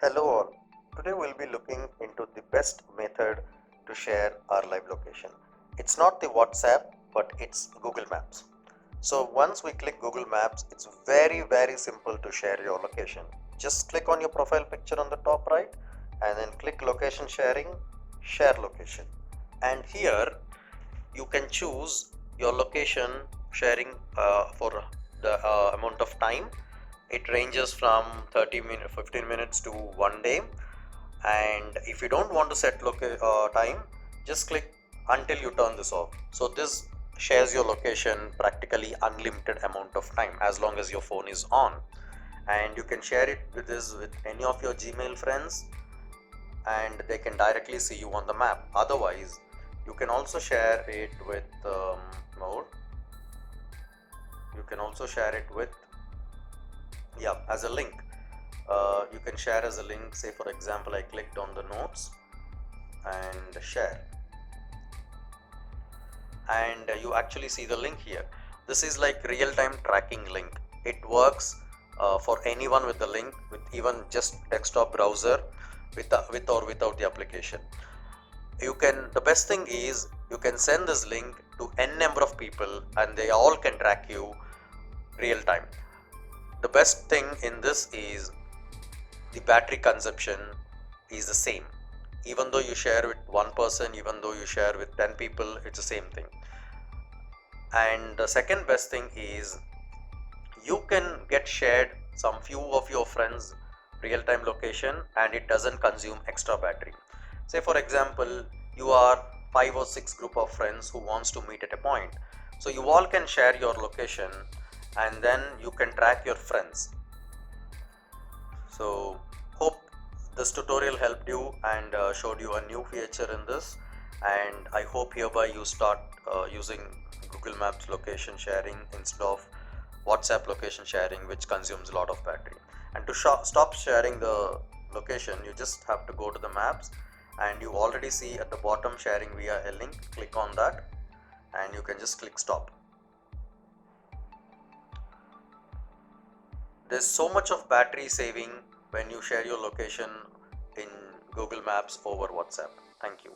Hello all. Today we'll be looking into the best method to share our live location. It's not the WhatsApp, but it's Google Maps. So once we click Google Maps, it's very simple to share your location. Just click on your profile picture on the top right and then click location sharing, share location. And here you can choose your location sharing for the amount of time. It ranges from 30 minutes 15 minutes to 1 day, and if you don't want to set time, just click until you turn this off. So this shares your location practically unlimited amount of time as long as your phone is on, and you can share it with any of your Gmail friends and they can directly see you on the map. Otherwise you can also share it with more you can also share it with as a link. You can share as a link. Say for example, I clicked on the notes and share, and you actually see the link here. This is like real-time tracking link. It works for anyone with the link, with even just desktop browser, with or without the application. The best thing is you can send this link to n number of people and they all can track you real time. The best thing in this is the battery consumption is the same. Even though you share with one person, even though you share with 10 people, it's the same thing. And the second best thing is you can get shared some few of your friends real-time location and it doesn't consume extra battery. Say for example, you are 5 or 6 group of friends who wants to meet at a point. So you all can share your location and then you can track your friends. So hope this tutorial helped you and showed you a new feature in this, and I hope hereby you start using Google Maps location sharing instead of WhatsApp location sharing, which consumes a lot of battery. And to stop sharing the location, you just have to go to the maps, and you already see at the bottom sharing via a link. Click on that and you can just click stop. There's so much of battery saving when you share your location in Google Maps over WhatsApp. Thank you.